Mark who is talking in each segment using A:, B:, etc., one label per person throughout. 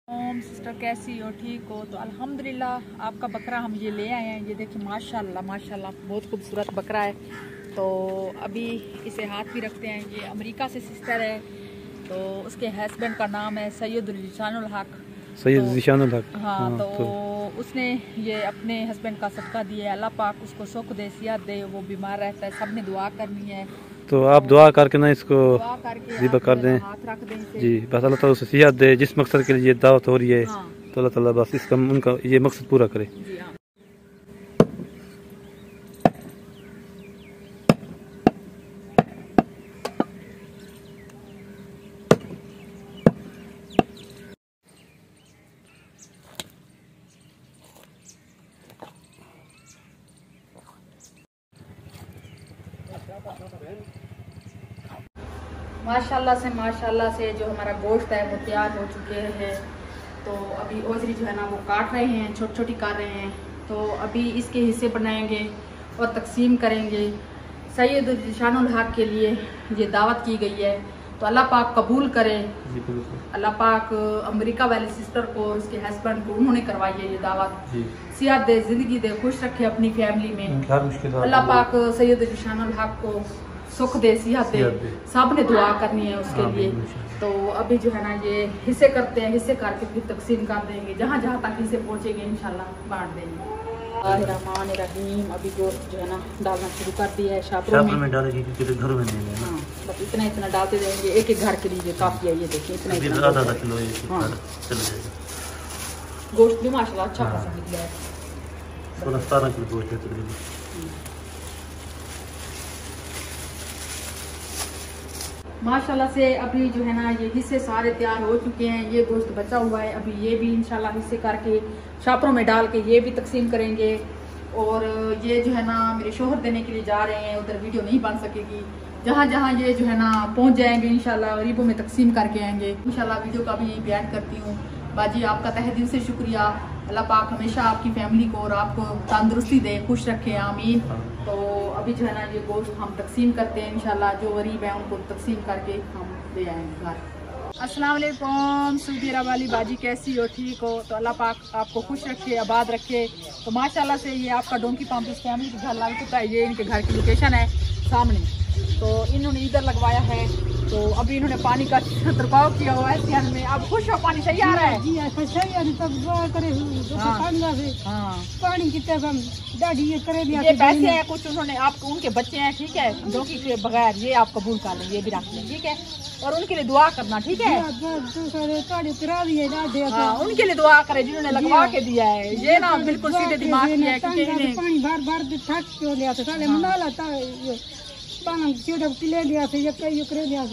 A: Sister कैसी हो, ठीक हो? तो अल्हम्दुलिल्लाह आपका बकरा हम ये ले आए हैं। ये देखिए माशाल्लाह माशाल्लाह बहुत खूबसूरत बकरा है। तो अभी इसे हाथ भी रखते हैं। ये अमेरिका से सिस्टर है। तो उसके हस्बैंड का नाम है सैयद ज़ीशानुल हक।
B: सैयद ज़ीशानुल हक।
A: हाँ, तो उसने ये अपने हस्बैंड का सदका दिया है। अल्लाह पाक उसको सुख दे, सियात दे। वो बीमार रहता है, सब ने दुआ करनी है।
B: तो आप दुआ करके ना इसको ज़िबा कर दें।
A: हाथ रख दें
B: जी, बस अल्लाह ताला उसे सियात दे। जिस मकसद के लिए ये दावत हो रही है,
A: हाँ।
B: तो अल्लाह ताला बस इसका उनका ये मकसद पूरा करे।
A: जी हाँ। माशाल्लाह से जो हमारा गोश्त है वो तैयार हो चुके हैं। तो अभी ओजरी जो है ना वो काट रहे हैं, छोटी छोटी काट रहे हैं। तो अभी इसके हिस्से बनाएंगे और तकसीम करेंगे। सैयद ज़ीशानुल हक के लिए ये दावत की गई है, तो अल्लाह पाक कबूल करे। अल्लाह पाक अमेरिका वाली सिस्टर को, उसके हस्बैंड को, उन्होंने करवाई है ये दावत। सियात दे, जिंदगी दे, खुश रखे अपनी फैमिली में। अल्लाह पाक सैयद ज़ीशानुल हक को सुख दे, सियात दे। सब ने दुआ करनी है उसके लिए। तो अभी जो है ना ये हिस्से करते हैं, हिस्से करके फिर तकसीम कर देंगे। जहाँ जहाँ तक हिस्से पहुँचेंगे इंशाल्लाह बांट देंगे। रहमान रहीम। अभी गोश्त जो है ना डालना शुरू कर दिया है। शापरों में डालेंगे क्योंकि घर में देंगे। हाँ, बस इतना इतना डालते जाएंगे। एक एक घर के लिए काफी है। ये देखिए इतना इतना आधा किलो गोश्त भी माशाल्लाह अच्छा खासा निकला है।
B: 17 किलो गोश्त है तकरीबन।
A: माशाल्लाह से अभी जो है ना ये हिस्से सारे तैयार हो चुके हैं। ये गोश्त बचा हुआ है, अभी ये भी इंशाल्लाह हिस्से करके शापरों में डाल के ये भी तकसीम करेंगे। और ये जो है ना मेरे शोहर देने के लिए जा रहे हैं, उधर वीडियो नहीं बन सकेगी। जहाँ जहाँ ये जो है ना पहुँच जाएंगे इंशाल्लाह गरीबों में तकसीम करके आएंगे इंशाल्लाह। वीडियो का भी यही बयान करती हूँ। बाजी आपका तहे दिल से शुक्रिया। अल्लाह पाक हमेशा आपकी फैमिली को और आपको तंदुरुस्ती दे, खुश रखे, आमीन। तो अभी जो है ना ये गोश्त हम तकसीम करते हैं इंशाल्लाह। जो गरीब है उनको तकसीम करके हम ले आएंगे घर। अस्सलाम वालेकुम सऊदी अरब वाली बाजी, कैसी हो, ठीक हो? तो अल्लाह पाक आपको खुश रखे, आबाद रखे। तो माशाल्लाह से ये आपका डोंकी पंप इस फैमिली का घर लग चुका है। ये इनके घर की लोकेशन है सामने। तो इन्होंने इधर लगवाया है। तो अभी इन्होंने पानी का छिड़काव किया हुआ है सियान में। अब खुश हो, पानी सही आ रहा है?
C: जी सही है। तब दुआ करे पानी की दाढ़ी ये करे दिया।
A: ये पैसे हैं कुछ उन्होंने आपको, उनके बच्चे हैं, ठीक है, डोंकी के बगैर ये आप कबूल कर लें, ये भी रख लें, ठीक है। और उनके लिए दुआ करना, ठीक है। हाँ, उनके लिए दुआ करें जिन्होंने लगवा के दिया है। ये ना बिल्कुल सीधे दिमाग की है क्योंकि
C: पानी भर भर थक क्यों लिया था साले मना लाता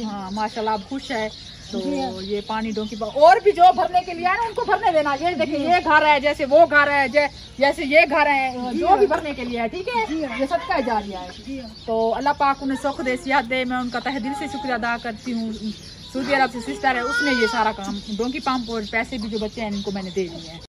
C: हाँ
A: माशाल्लाह अब खुश है। तो ये पानी डोंकी और भी जो भरने के लिए है ना उनको भरने देना। ये देखिए ये घर है, जैसे वो घर है, जैसे ये घर है, जो भी भरने के लिए है, ठीक है। ये सदका जारिया है। तो अल्लाह पाक उन्हें सुख दे, सियात दे। मैं उनका तहे दिल से शुक्रिया अदा करती हूँ। सऊदी अरब से सिस्टर है, उसने ये सारा काम डोंकी पंप और पैसे भी जो बच्चे हैं इनको मैंने दे दिए हैं।